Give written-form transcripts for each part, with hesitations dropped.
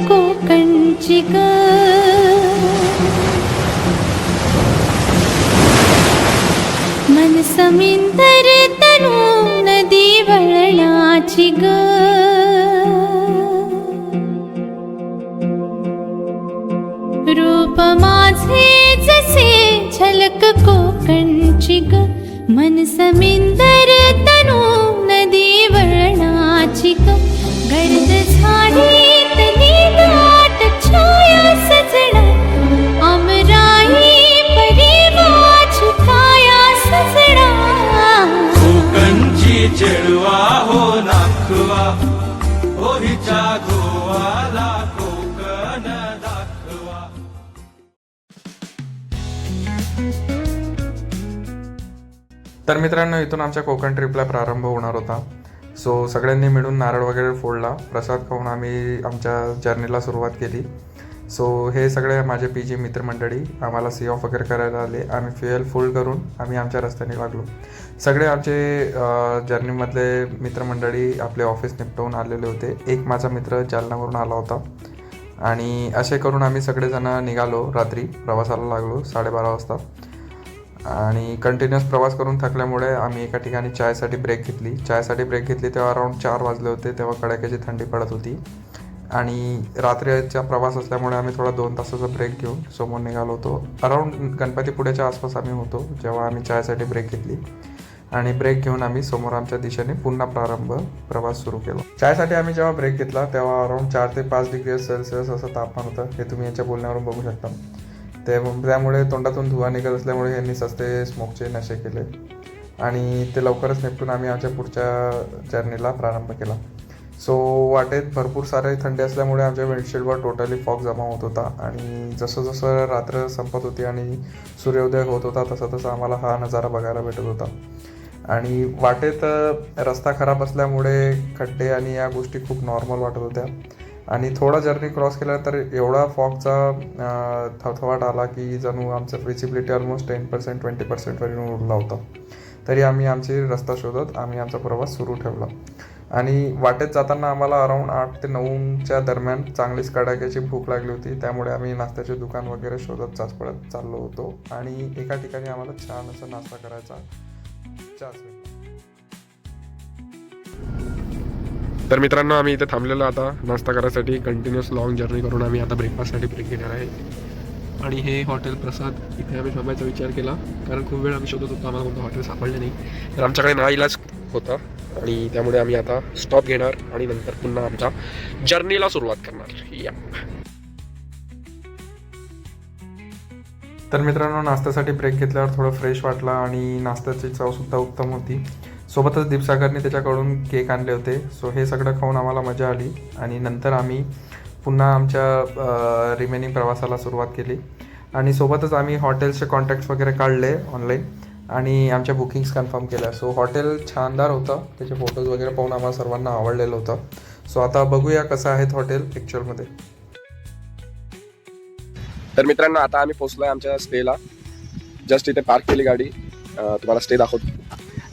कोकणची ग, मन समिंदर तनू नदी वळणाची ग, रूप माझे जसे झलक कोकणची ग, मन समिंदर तनू नदी वळणाची ग, गर्द झाडीतली दाट छाया सजना, अमराई परी माझी काया सजना, कोकणची चेडवा हो नाखवा, हो हिच्या गोवाला कोकण दाखवा. तर मित्रांनो, इथून आमच्या कोकण ट्रिपला प्रारंभ होणार होता. सो सगळ्यांनी मिळून नारळ वगैरे फोडला, प्रसाद खाऊन आम्ही आमच्या जर्नीला सुरुवात केली. सो हे सगळे माझे PG मित्रमंडळी आम्हाला सी ऑफ वगैरे करायला आले. आम्ही फ्युएल फुल करून आम्ही आमच्या रस्त्याने लागलो. सगळे आमचे जर्नीमधले मित्रमंडळी आपले ऑफिस निपटवून आलेले होते. एक माझा मित्र जालन्यावरून आला होता आणि असे करून आम्ही सगळेजणं निघालो. रात्री प्रवासाला लागलो 12:30 वाजता आणि कंटिन्युअस प्रवास करून थकल्यामुळे आम्ही एका ठिकाणी चायसाठी ब्रेक घेतली. तेव्हा अराऊंड 4 वाजले होते. तेव्हा कडाक्याची थंडी पडत होती आणि रात्रीचा प्रवास असल्यामुळे आम्ही थोडा 2 तासाचा ब्रेक घेऊन समोर निघालो होतो. अराऊंड गणपतीपुळ्याच्या आसपास आम्ही होतो जेव्हा आम्ही चायसाठी ब्रेक घेतली आणि ब्रेक घेऊन आम्ही समोर आमच्या दिशेने पुन्हा प्रवास सुरू केला. चायसाठी आम्ही जेव्हा ब्रेक घेतला तेव्हा अराऊंड 4 ते 5 डिग्री सेल्सिअस असं तापमान होतं. हे तुम्ही याच्या बोलण्यावरून बघू शकता. त्यामुळे तोंडातून धुवा निघत असल्यामुळे यांनी सस्ते स्मोकचे नशे केले आणि ते लवकरच निपटून आम्ही आमच्या पुढच्या जर्नीला प्रारंभ केला. सो वाटेत भरपूर सारे थंडी असल्यामुळे आमच्या विंडशील्डवर टोटली फॉग जमा होत होता आणि जसं जसं रात्र संपत होती आणि सूर्योदय होत होता तसं आम्हाला हा नजारा बघायला भेटत होता. आणि वाटेत रस्ता खराब असल्यामुळे खड्डे आणि या गोष्टी खूप नॉर्मल वाटत होत्या आणि थोडा जर्नी क्रॉस केला तर एवढा फॉगचा थवथवाट आला की जणू आमचं विजिबिलिटी ऑलमोस्ट 10% 20% वरून उरला होता. तरी आम्ही आमची रस्ता शोधत आम्ही आमचा प्रवास सुरू ठेवला आणि वाटेत जाताना आम्हाला अराऊंड 8 ते 9च्या दरम्यान चांगलीच कडाक्याची भूक लागली होती. त्यामुळे आम्ही नाश्त्याचे दुकान वगैरे शोधत चाचपडत चाललो होतो आणि एका ठिकाणी आम्हाला छान असं नाश्ता करायचा चान्स मिळाला. तर मित्रांनो, आम्ही इथे थांबलेलो आता नाश्ता करायसाठी. कंटिन्युअस लॉंग जर्नी करून आम्ही आता ब्रेकफास्टसाठी ब्रेक घेणार आहे आणि हे हॉटेल प्रसाद इथे आम्ही थांबायचा विचार केला कारण खूप वेळ आम्ही शोधत होतो, आम्हाला कोणतं हॉटेल सापडलं नाही. तर आमच्याकडे नाईलाज होता आणि त्यामुळे आम्ही आता स्टॉप घेणार आणि नंतर पुन्हा आमच्या जर्नीला सुरुवात करणार. तर मित्रांनो, नाश्त्यासाठी ब्रेक घेतल्यावर थोडं फ्रेश वाटलं आणि नाश्त्याची चवसुद्धा उत्तम होती. सोबतच दीपसागरने त्याच्याकडून केक आणले होते. सो हे सगळं खाऊन आम्हाला मजा आली आणि नंतर आम्ही पुन्हा आमच्या रिमेनिंग प्रवासाला सुरुवात केली आणि सोबतच आम्ही हॉटेल्सचे कॉन्टॅक्ट्स वगैरे काढले ऑनलाईन आणि आमच्या बुकिंग्स कन्फर्म केल्या. सो हॉटेल छानदार होतं, त्याचे फोटोज वगैरे पाहून आम्हाला सर्वांना आवडलेलं होतं. सो आता बघूया कसं आहेत हॉटेल ॲक्च्युअलमध्ये. तर मित्रांनो, आता आम्ही पोहोचलो आहे आमच्या स्टेला. जस्ट इथे पार्क केली गाडी, तुम्हाला स्टे दाखवतो.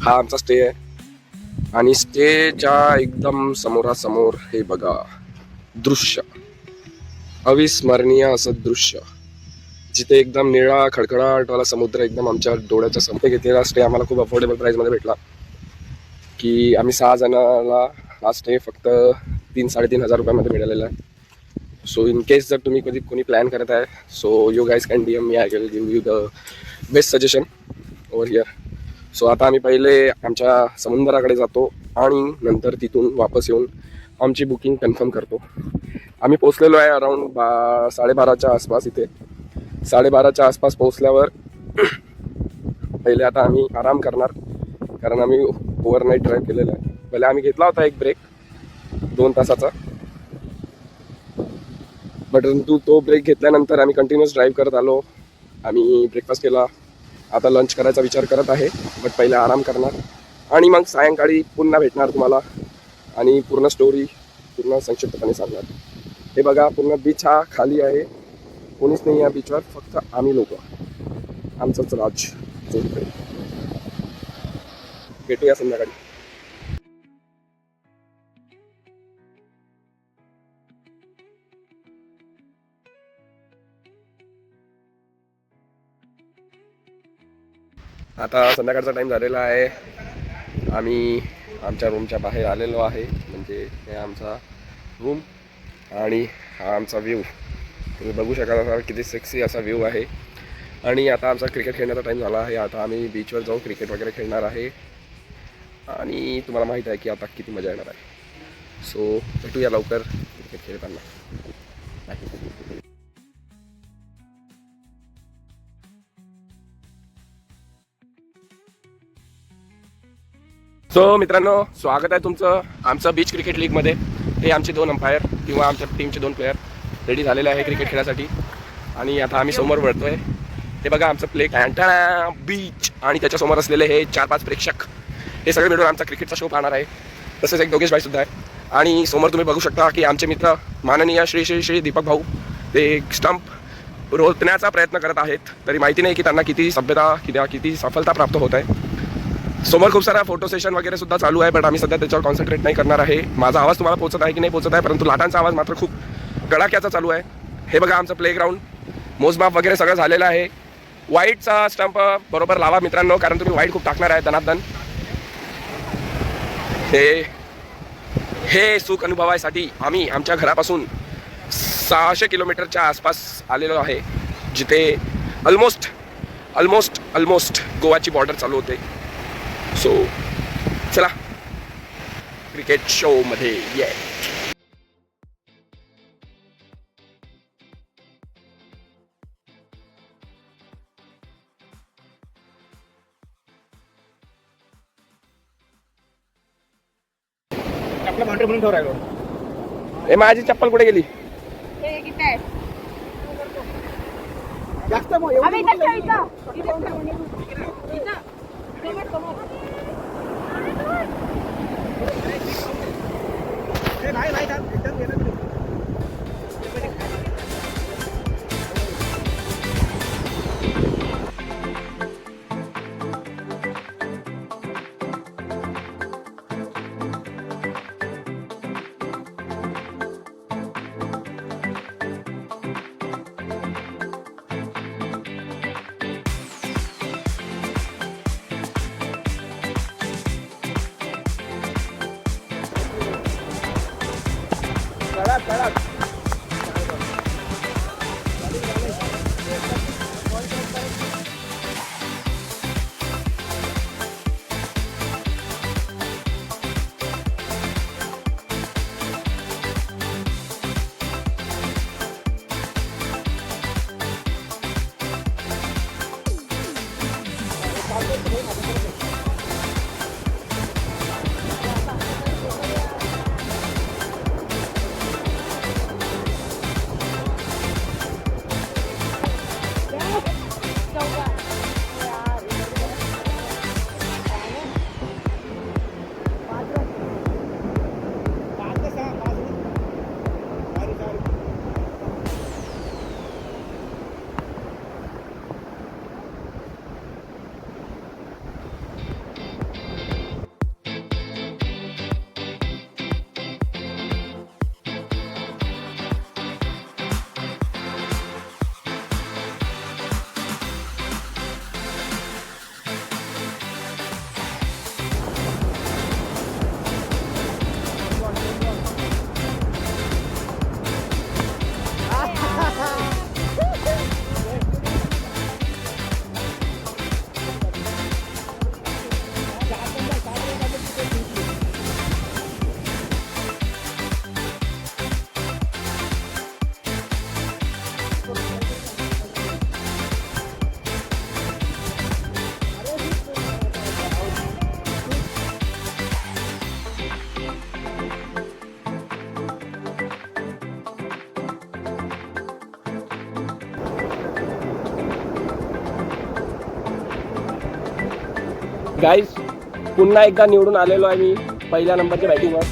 हा आमचा स्टे आहे आणि स्टेच्या एकदम समोरासमोर हे बघा दृश्य, अविस्मरणीय असं दृश्य, जिथे एकदम निळा खडखडाटवाला समुद्र एकदम आमच्या डोळ्याच्या समोर. घेतलेला स्टे आम्हाला खूप अफोर्डेबल प्राईसमध्ये भेटला की आम्ही 6 जणांना हा स्टे फक्त 3-3.5 हजार रुपयामध्ये मिळालेला आहे. सो इन केस जर तुम्ही कोणी प्लॅन करत आहे, so you guys can DM me, I will give you the best suggestion over here. So आता आम्ही पहिले आमच्या समुद्राकडे जातो आणि नंतर तिथून वापस येऊन आमची बुकिंग कन्फर्म करतो. आम्ही पोचलेलो आहे अराऊंड 12:30च्या आसपास. इथे 12:30च्या आसपास पोचल्यावर पहिले आता आम्ही आराम करणार कारण आम्ही ओव्हरनाईट ड्राईव्ह केलेला आहे. पहिले आम्ही घेतला होता एक ब्रेक 2 तासाचा, परंतु तो ब्रेक घेतल्यानंतर आम्ही कंटिन्युअस ड्राईव्ह करत आलो. आम्ही ब्रेकफास्ट केला, आता लंच करायचा विचार करत आहे, बट पहिले आराम करणार आणि मग सायंकाळी पुन्हा भेटणार तुम्हाला आणि पूर्ण स्टोरी पूर्ण संक्षिप्तपणे सांगणार. हे बघा, पूर्ण बीच हा खाली आहे, कोणीच नाही या बीचवर, फक्त आम्ही लोक, आमचंच राज. भेटूया संध्याकाळी. आता संध्याकाळचा टाईम झालेला आहे. आम्ही आमच्या रूमच्या बाहेर आलेलो आहे. म्हणजे हे आमचा रूम आणि हा आमचा व्ह्यू. तुम्ही बघू शकाल असा किती सेक्सी असा व्ह्यू आहे. आणि आता आमचा क्रिकेट खेळण्याचा टाईम झाला आहे. आता आम्ही बीचवर जाऊन क्रिकेट वगैरे खेळणार आहे. आणि तुम्हाला माहीत आहे की आता किती मजा येणार आहे. सो भेटूया लवकर क्रिकेट खेळताना. सो मित्रांनो, स्वागत आहे तुमचं आमचं बीच क्रिकेट लीगमध्ये. हे आमचे 2 अंपायर किंवा आमच्या टीमचे 2 प्लेयर रेडी झालेले आहे क्रिकेट खेळासाठी. आणि आता आम्ही समोर वळतोय. हे बघा आमचं प्ले कॅन्टाना बीच आणि त्याच्यासमोर असलेले हे 4-5 प्रेक्षक. हे सगळे मिळून आमचा क्रिकेटचा शो पाहणार आहे. तसेच एक दोघेश भाईसुद्धा आहे. आणि समोर तुम्ही बघू शकता की आमचे मित्र माननीय श्री श्री श्री दीपक भाऊ ते स्टंप रोखण्याचा प्रयत्न करत आहेत. तरी माहिती नाही की त्यांना किती किती सफलता प्राप्त होत आहे. समोर खूप सारा फोटो सेशन वगैरे सुद्धा चालू आहे. बट आम्ही सध्या त्याच्यावर कॉन्सन्ट्रेट नाही करणार आहे. माझा आवाज तुम्हाला पोहोचत आहे की नाही पोहोचत आहे, परंतु लाटांचा आवाज मात्र खूप कडाक्याचा चालू आहे. हे बघा आमचं प्लेग्राऊंड. मोजमाप वगैरे सगळं झालेलं आहे. वाईटचा स्टंप बरोबर लावा मित्रांनो, कारण तुम्ही वाईट खूप टाकणार आहे दनादन. हे सुख अनुभवासाठी आम्ही आमच्या घरापासून 600 किलोमीटरच्या आसपास आलेलो आहे, जिथे ऑलमोस्ट गोवाची बॉर्डर चालू होते. सो चला क्रिकेट शोमध्ये ये. ए माझी चप्पल कुठे गेली? गाईज पुन्हा एकदा निवडून आलेलो आहे मी पहिल्या नंबरच्या बॅटिंगवर.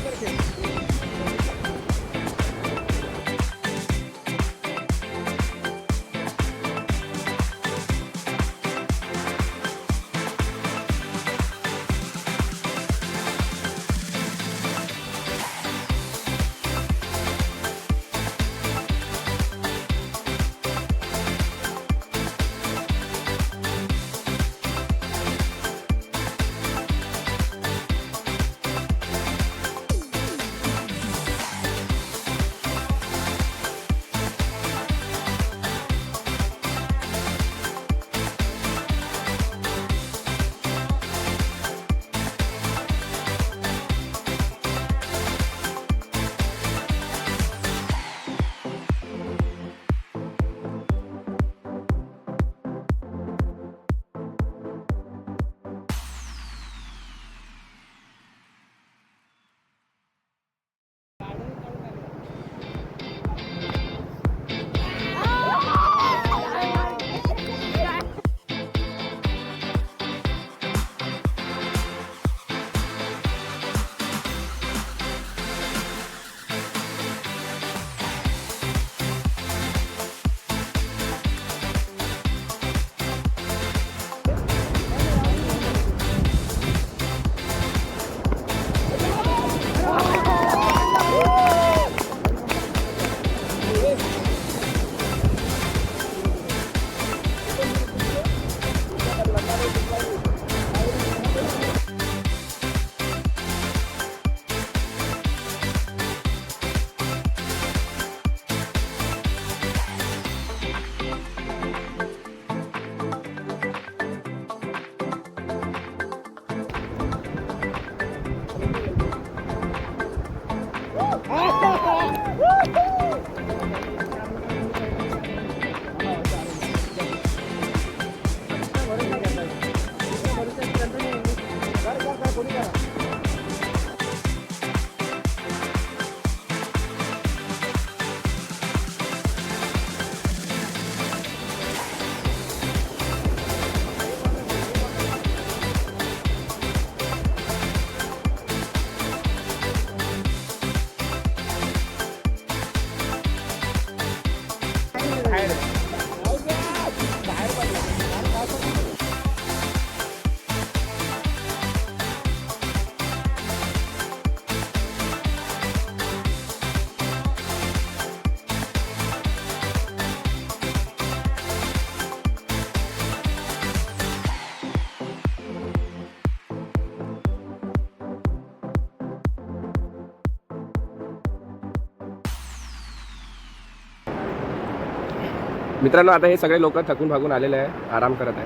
मित्रांनो आता हे सगळे लोक थकून भागून आलेले आहे, आराम करत आहे.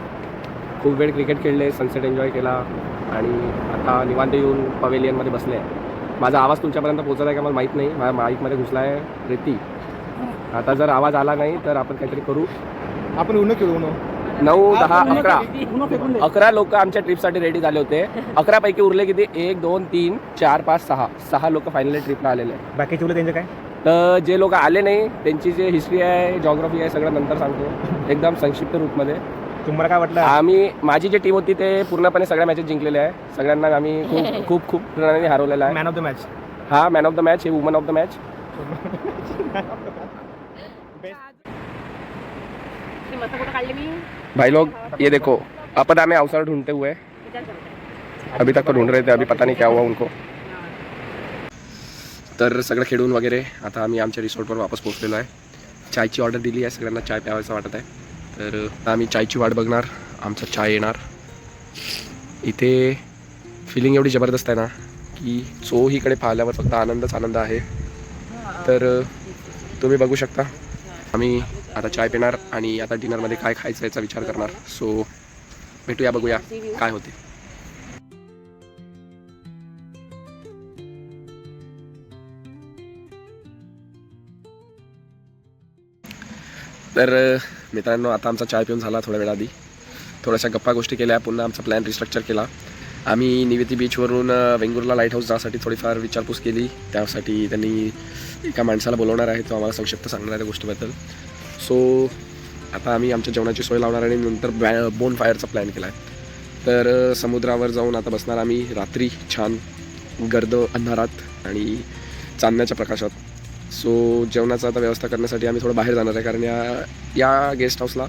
खूप वेळ क्रिकेट खेळले, सनसेट एन्जॉय केला आणि आता निवांत येऊन पवेलियनमध्ये बसले आहे. माझा आवाज तुमच्यापर्यंत पोहोचत आहे का मला माहीत नाही. माझ्या माईकमध्ये घुसला आहे रेती. आता जर आवाज आला नाही तर आपण काहीतरी करू. आपण उन्हा खेळू 9, 10, 11 लोक आमच्या ट्रिपसाठी रेडी झाले होते. 11 पैकी उरले किती? 1, 2, 3, 4, 5, 6 लोक फायनली ट्रिपला आलेले आहे. बाकी तुला त्यांचं काय? तर जे लोक आले नाही त्यांची जे हिस्ट्री आहे, जॉग्राफी आहे, सगळं नंतर सांगतो एकदम संक्षिप्त रूपमध्ये. तुम्हाला काय वाटलं? माझी जी टीम होती ते पूर्णपणे सगळ्या मॅचेस जिंकलेले आहे. सगळ्यांना आम्ही खूप रनांनी हरवलेला आहे. Man of the match. हा, मॅन ऑफ द मॅच, हे वुमन ऑफ द मॅच. भाई लोग ये देखो, आपदा में अवसर ढूंढते हुए अभी तक तो ढूंढ रहे थे, अभी पता नहीं क्या हुआ उनको. तर सगळं खेळून वगैरे आता आम्ही आमच्या रिसॉर्टवर वापस पोहोचलेलो आहे. चायची ऑर्डर दिली आहे, सगळ्यांना चाय प्यावायचं वाटत आहे. तर आम्ही चायची वाट बघणार, आमचा चाय येणार. इथे फिलिंग एवढी जबरदस्त आहे ना की चोहीकडे पाहिल्यावर फक्त आनंद आहे. तर तुम्ही बघू शकता. आम्ही आता चाय पिणार आणि आता डिनरमध्ये काय खायचं याचा विचार करणार. सो भेटूया, बघूया काय होते. तर मित्रांनो आता आमचा चाय पिऊन झाला. थोड्या वेळा आधी थोड्याशा गप्पा गोष्टी केल्या, पुन्हा आमचा प्लॅन रिस्ट्रक्चर केला. आम्ही निवेती बीचवरून वेंगुर्ला लाईट हाऊस जासाठी थोडीफार विचारपूस केली. त्यासाठी त्यांनी एका माणसाला बोलवणार आहे, तो आम्हाला संक्षिप्त सांगणार आहे त्या गोष्टीबद्दल. सो आता आम्ही आमच्या जेवणाची सोय लावणार आणि नंतर बोन फायरचा प्लॅन केला आहे. तर समुद्रावर जाऊन आता बसणार आम्ही रात्री, छान गर्द अंधारात आणि चांदण्याच्या प्रकाशात. सो जेवणाचा आता व्यवस्था करण्यासाठी आम्ही थोडं बाहेर जाणार आहे, कारण या गेस्ट हाऊसला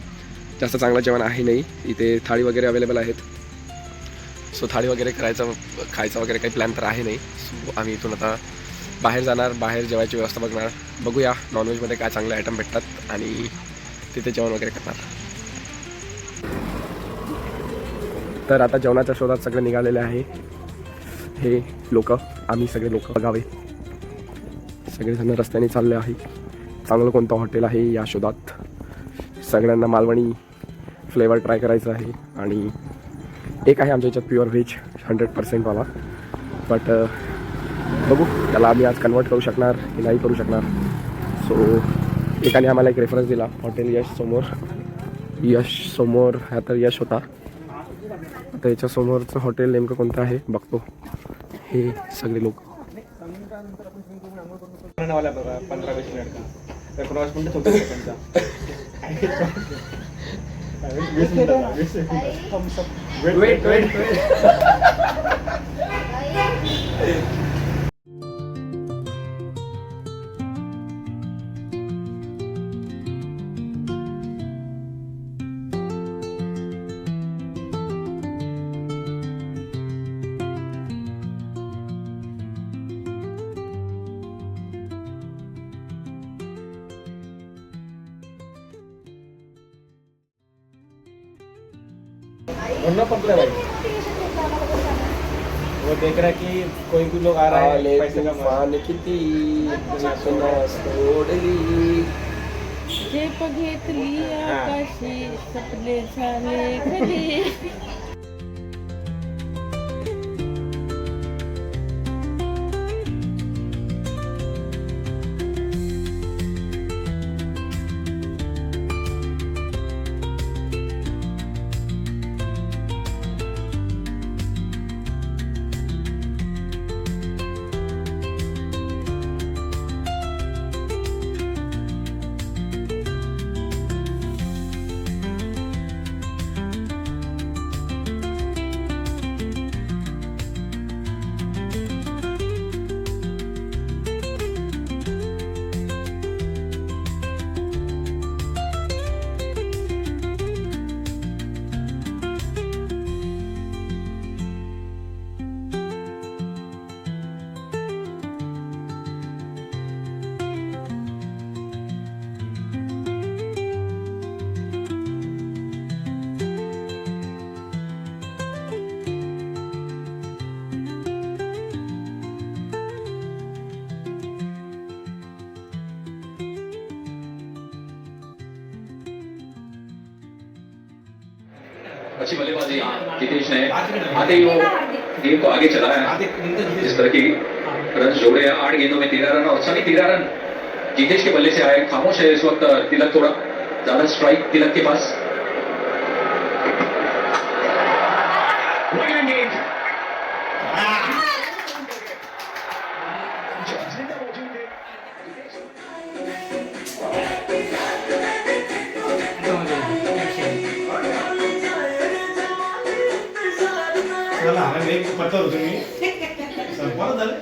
जास्त चांगलं जेवण आहे नाही. इथे थाळी वगैरे अवेलेबल आहेत. सो थाळी वगैरे खायचा वगैरे काही प्लॅन तर आहे नाही. सो आम्ही इथून आता बाहेर जाणार, बाहेर जेवायची व्यवस्था बघणार. बघूया नॉनव्हेजमध्ये काय चांगले आयटम भेटतात आणि तिथे जेवण वगैरे करणार. तर आता जेवणाच्या शोधात सगळे निघालेले आहे. हे लोक, आम्ही सगळे लोक बघावे. सगळेजण रस्त्याने चालले आहे. चांगलं कोणतं हॉटेल आहे या शोधात. सगळ्यांना मालवणी फ्लेवर ट्राय करायचं आहे. आणि एक आहे आमच्या याच्यात प्युअर व्हेज 100% वाला. बट बघू त्याला आम्ही आज कन्वर्ट करू शकणार की नाही करू शकणार. सो एकाने आम्हाला एक रेफरन्स दिला, हॉटेल यश समोर हा तर यश होता. आता याच्यासमोरचं हॉटेल नेमकं कोणतं आहे बघतो. हे सगळे लोक 15-20 मिनिट का 15 मिनिट होते त्यांचा. वेट वरना पकड़ा भाई. वो देख रहा है कि कोई भी लोग आ रहा है पैसे कमा. झेप घेतली आकाशी सपने झाले खरी. अच्छी बल्लेबाजी जितेश ने आते ही वो गेम को आगे चलाया। जिस तरह की रन जोड़े 8 गेंदों में 13 रन और सभी 13 रन जितेश के बल्ले से आए। खामोश है इस वक्त तिलक, थोड़ा ज्यादा स्ट्राइक तिलक के पास। पत्ता होतो मी संपवलं झालं.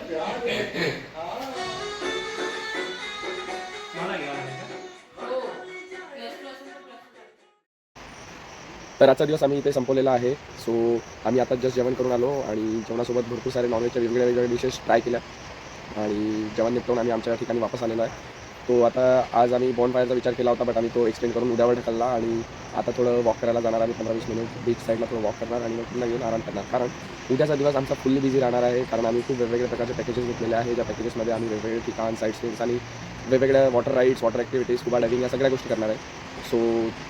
तर आजचा दिवस आम्ही इथे संपवलेला आहे. सो आम्ही आता जस्ट जेवण करून आलो आणि जेवणासोबत भरपूर सारे नॉनव्हेजच्या वेगवेगळ्या डिशेस ट्राय केल्या आणि जेवण निपटवून आम्ही आमच्या ठिकाणी वापस आलेलो आहे. तो आता आज आम्ही बॉनफायरचा विचार केला होता, बट आम्ही तो एक्सटेंड करून उद्यावर ढकलला आणि आता थोडं वॉक करायला जाणार आम्ही 15-20 मिनिट बीच साईडला थोडं वॉक करणार आणि मग पुन्हा येऊन आराम करणार. कारण उद्याचा दिवस आमचा फुल्ली बिझी राहणार आहे, कारण आम्ही खूप वेगवेगळ्या प्रकारचे पॅकेजेस घेतलेले आहे. ज्या पॅकेजेसमध्ये आम्ही वेगवेगळे ठिकाण, साईट सीन्स आणि वेगवेगळ्या water rides, water activities, scuba diving या सगळ्या गोष्टी करणार आहे. सो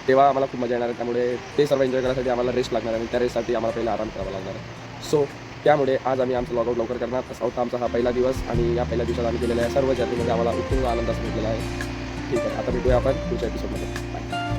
तेव्हा आम्हाला खूप मजा येणार आहे. त्यामुळे ते सर्व एन्जॉय करण्यासाठी आम्हाला रेस्ट लागणार आहे आणि त्या रेस्टसाठी आम्हाला पहिला आराम करावा लागणार आहे. सो त्यामुळे आज आम्ही आमचं लॉगआउट लवकर करणार. तसा होता आमचा हा पहिला दिवस आणि या पहिल्या दिवसात आम्ही केलेल्या सर्व जर्नीमध्ये आम्हाला उत्तुंग आनंद मिळालेला आहे. ठीक आहे, आता भेटूया आपण पुढच्या एपिसोडमध्ये. बाय.